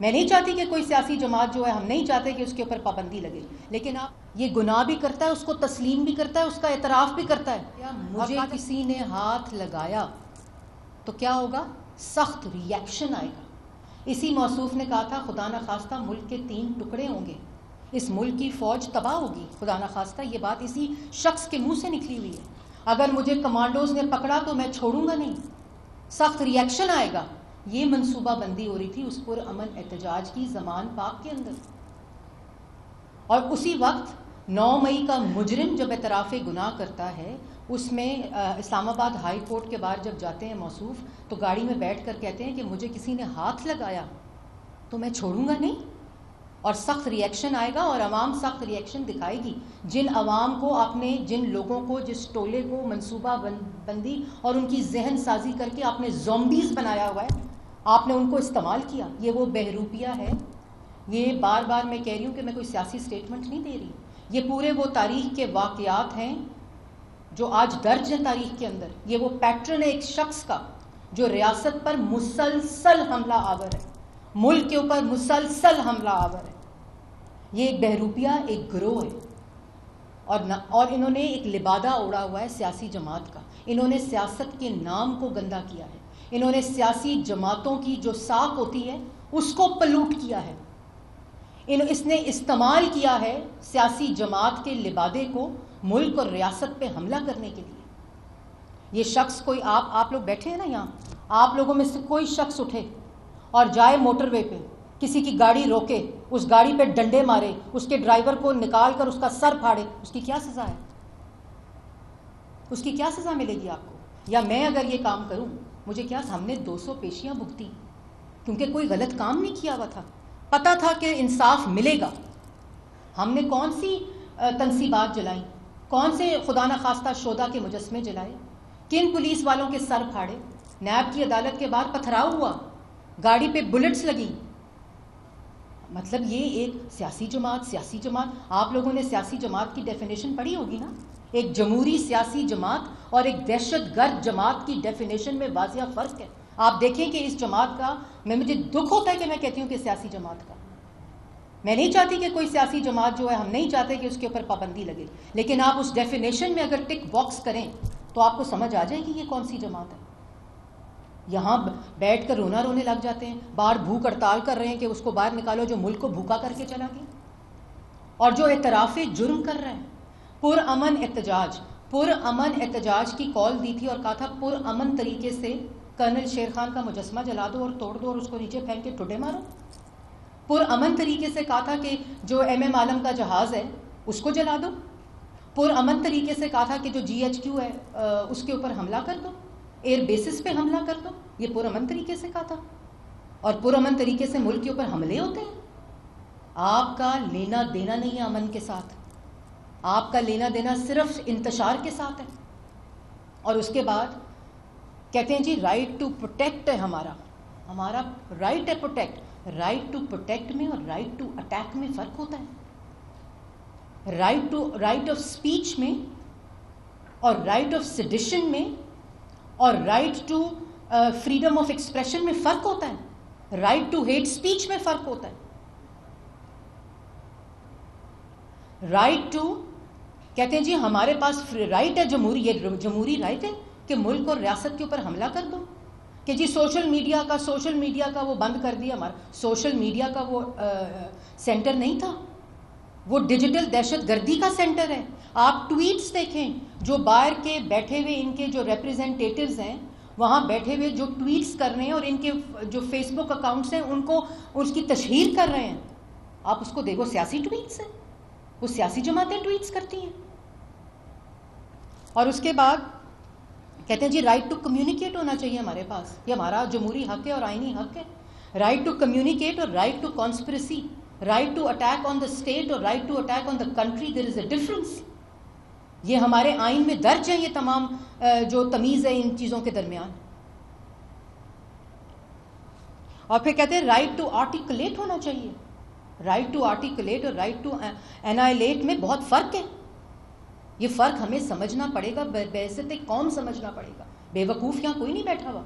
میں نہیں چاہتی کہ کوئی سیاسی جماعت جو ہے، ہم نہیں چاہتے کہ اس کے اوپر پابندی لگے، لیکن آپ یہ گناہ بھی کرتا ہے، اس کو تسلیم بھی کرتا ہے، اس کا اعتراف بھی کرتا ہے. کیا مجھے کسی نے ہاتھ لگایا تو کیا ہوگا؟ سخت ری ایکشن آئے گا. اسی موصوف نے کہا تھا خدا نخواستہ ملک کے 3 ٹکڑے ہوں گے، اس ملک کی فوج تباہ ہوگی خدا نخواستہ. یہ بات اسی شخص کے منہ سے نکلی ہوئی ہے. اگر مجھے کمانڈوز نے پکڑا تو میں چھوڑوں گا نہیں، سخت ری ایکشن آئے گا. یہ منصوبہ بندی ہو رہی تھی اس پر امن احتجاج کی زمان پاک کے اندر. اور اسی وقت 9 مئی کا مجرم جب اعتراف گناہ کرتا ہے، اس میں اسلام آباد ہائی کورٹ کے باہر جب جاتے ہیں موصوف، تو گاڑی میں بیٹھ کر کہتے ہیں کہ مجھے کسی نے ہاتھ لگایا تو میں چھوڑوں گا نہیں، اور سخت ری ایکشن آئے گا، اور عوام سخت ری ایکشن دکھائے گی. جن عوام کو آپ نے، جن لوگوں کو، جس ٹولے کو منصوبہ بندی اور ان کی ذہن سازی کر کے آپ نے زومبیز بنایا ہوا ہے، آپ نے ان کو استعمال کیا. یہ وہ بہروپیہ ہے. یہ بار بار میں کہہ رہی ہوں کہ میں کوئی سیاسی سٹیٹمنٹ نہیں دے رہی، یہ پورے وہ تاریخ کے واقعات ہیں جو آج درج ہیں تاریخ کے اندر. یہ وہ پیٹرن ہے ایک شخص کا جو ریاست پر مسلسل حملہ آور ہے، ملک کے اوپر مسلسل حملہ آور ہے. یہ ایک بہروپیہ، ایک گروہ ہے، اور انہوں نے ایک لبادہ اوڑا ہوا ہے سیاسی جماعت کا. انہوں نے سیاست کے نام کو گندا کیا ہے. انہوں نے سیاسی جماعتوں کی جو ساکھ ہوتی ہے اس کو پلوٹ کیا ہے. اس نے استعمال کیا ہے سیاسی جماعت کے لبادے کو ملک اور ریاست پہ حملہ کرنے کے لیے. یہ شخص کوئی آپ لوگ بیٹھے ہیں نا یہاں، آپ لوگوں میں سے کوئی شخص اٹھے اور جائے موٹر وے پہ، کسی کی گاڑی روکے، اس گاڑی پہ ڈنڈے مارے، اس کے ڈرائیور کو نکال کر اس کا سر پھاڑے، اس کی کیا سزا ہے؟ اس کی کیا سزا ملے گی آپ کو؟ یا میں اگر یہ کام کروں، مجھے کیا، ہم نے 200 پیشیاں بھگتی کیونکہ کوئی غلط کام نہیں کیا ہوا تھا، پتہ تھا کہ انصاف ملے گا. ہم نے کون سی تنصیبات جلائیں، کون سے خدا نخواستہ شہداء کے مجسمے جلائے، کن پولیس والوں کے سر پھاڑے، نیب کی عدالت کے باہر پتھراؤ ہوا، گاڑی پہ بلٹس لگی. مطلب یہ ایک سیاسی جماعت آپ لوگوں نے سیاسی جماعت کی ڈیفینیشن پڑھی ہوگی نا. ایک جمہوری سیاسی جماعت اور ایک دہشت گرد جماعت کی ڈیفینیشن میں واضح فرق ہے. آپ دیکھیں کہ اس جماعت کا، مجھے دکھ ہوتا ہے کہ میں کہتی ہوں کہ سیاسی جماعت کا، میں نہیں چاہتی کہ کوئی سیاسی جماعت جو ہے، ہم نہیں چاہتے کہ اس کے اوپر پابندی لگے، لیکن آپ اس ڈیفینیشن میں اگر ٹک باکس کریں تو آپ کو سمجھ آ جائے گی یہ کون سی جماعت ہے. یہاں بیٹھ کر رونے لگ جاتے ہیں، باہر بھوک ہڑتال کر رہے ہیں کہ اس کو باہر نکالو جو ملک کو بھوکا کر کے چلا گیا، اور جو اعتراف جرم کر رہے ہیں. پرامن احتجاج کی کال دی تھی اور کہا تھا پرامن طریقے سے کرنل شیر خان کا مجسمہ جلا دو اور توڑ دو اور اس کو نیچے پھینک کے ٹھڈے مارو. پرامن طریقے سے کہا تھا کہ جو ایم عالم کا جہاز ہے اس کو جلا دو. پرامن طریقے سے کہا تھا کہ جو GHQ ہے اس کے اوپر حملہ کر دو، ایئر بیسس پہ حملہ کر دو. یہ پرامن طریقے سے کہا تھا، اور پرامن طریقے سے ملک کے اوپر حملے ہوتے ہیں. آپ کا لینا دینا نہیں ہے امن کے ساتھ، آپ کا لینا دینا صرف انتشار کے ساتھ ہے. اور اس کے بعد کہتے ہیں جی رائٹ ٹو پروٹیکٹ ہے ہمارا رائٹ ہے پروٹیکٹ. رائٹ ٹو پروٹیکٹ میں اور رائٹ ٹو اٹیک میں فرق ہوتا ہے. رائٹ آف اسپیچ میں اور رائٹ آف سیڈیشن میں اور right to freedom of expression میں فرق ہوتا ہے. رائٹ ٹو ہیٹ اسپیچ میں فرق ہوتا ہے. رائٹ ٹو، کہتے ہیں جی ہمارے پاس رائٹ ہے جمہوری رائٹ ہے کہ ملک اور ریاست کے اوپر حملہ کر دو. کہ جی سوشل میڈیا کا وہ بند کر دیا. ہمارا سوشل میڈیا کا وہ سینٹر نہیں تھا، وہ ڈیجیٹل دہشت گردی کا سینٹر ہے. آپ ٹویٹس دیکھیں جو باہر کے بیٹھے ہوئے ان کے جو ریپریزنٹیٹیوز ہیں وہاں بیٹھے ہوئے جو ٹویٹس کر رہے ہیں اور ان کے جو فیس بک اکاؤنٹس ہیں ان کو اس کی تشہیر کر رہے ہیں. آپ اس کو دیکھو، سیاسی ٹویٹس ہیں، وہ سیاسی جماعتیں ٹویٹس کرتی ہیں. اور اس کے بعد کہتے ہیں جی رائٹ ٹو کمیونیکیٹ ہونا چاہیے ہمارے پاس، یہ ہمارا جمہوری حق ہے اور آئینی حق ہے. رائٹ ٹو کمیونیکیٹ اور right to conspiracy, right to attack on the state اور right to attack on the country, there is a difference. یہ ہمارے آئین میں درج ہے، یہ تمام جو تمیز ہے ان چیزوں کے درمیان. اور پھر کہتے ہیں رائٹ ٹو آرٹیکولیٹ ہونا چاہیے. رائٹ ٹو آرٹیکولیٹ اور رائٹ ٹو اینائلیٹ میں بہت فرق ہے. یہ فرق ہمیں سمجھنا پڑے گا، بحیثیت قوم سمجھنا پڑے گا. بے وقوف یہاں کوئی نہیں بیٹھا ہوا.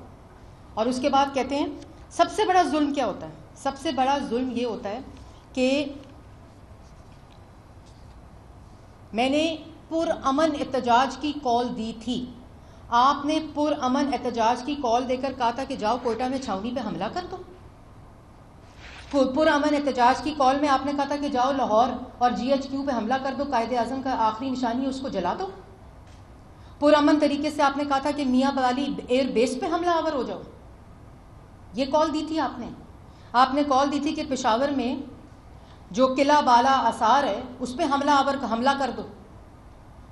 اور اس کے بعد کہتے ہیں سب سے بڑا ظلم کیا ہوتا ہے؟ سب سے بڑا ظلم یہ ہوتا ہے کہ میں نے پرامن احتجاج کی کال دی تھی. آپ نے پرامن احتجاج کی کال دے کر کہا تھا کہ جاؤ کوئٹہ میں چھاؤنی پہ حملہ کر دو. پرامن احتجاج کی کال میں آپ نے کہا تھا کہ جاؤ لاہور اور جی ایچ کیو پہ حملہ کر دو, قائد اعظم کا آخری نشانی ہے اس کو جلا دو. پرامن طریقے سے آپ نے کہا تھا کہ میاں والی ایئر بیس پہ حملہ آور ہو جاؤ. یہ کال دی تھی آپ نے. آپ نے کال دی تھی کہ پشاور میں جو قلعہ بالا آثار ہے اس پہ حملہ کر دو.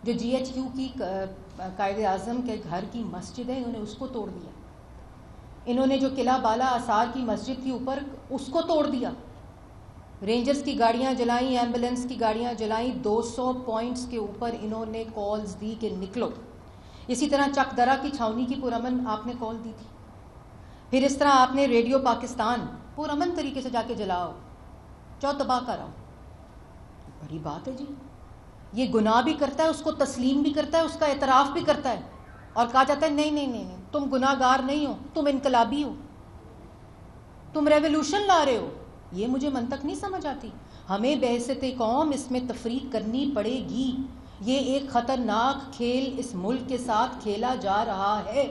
جو جی ایچ کیو کی قائد اعظم کے گھر کی مسجد ہے انہوں نے اس کو توڑ دیا. انہوں نے جو قلعہ بالا آثار کی مسجد تھی اوپر اس کو توڑ دیا. رینجرز کی گاڑیاں جلائیں, ایمبولینس کی گاڑیاں جلائیں. 200 پوائنٹس کے اوپر انہوں نے کالز دی کہ نکلو. اسی طرح چک درہ کی چھاؤنی کی پرامن آپ نے کال دی تھی. پھر اس طرح آپ نے ریڈیو پاکستان پرامن طریقے سے جا کے جلاؤ, جاؤ تباہ کراؤ. بڑی بات ہے جی. یہ گناہ بھی کرتا ہے, اس کو تسلیم بھی کرتا ہے, اس کا اعتراف بھی کرتا ہے, اور کہا جاتا ہے نہیں نہیں نہیں تم گناہ گار نہیں ہو, تم انقلابی ہو, تم ریولوشن لا رہے ہو. یہ مجھے منطق نہیں سمجھ آتی. ہمیں بحیثیت قوم اس میں تفریق کرنی پڑے گی. یہ ایک خطرناک کھیل اس ملک کے ساتھ کھیلا جا رہا ہے.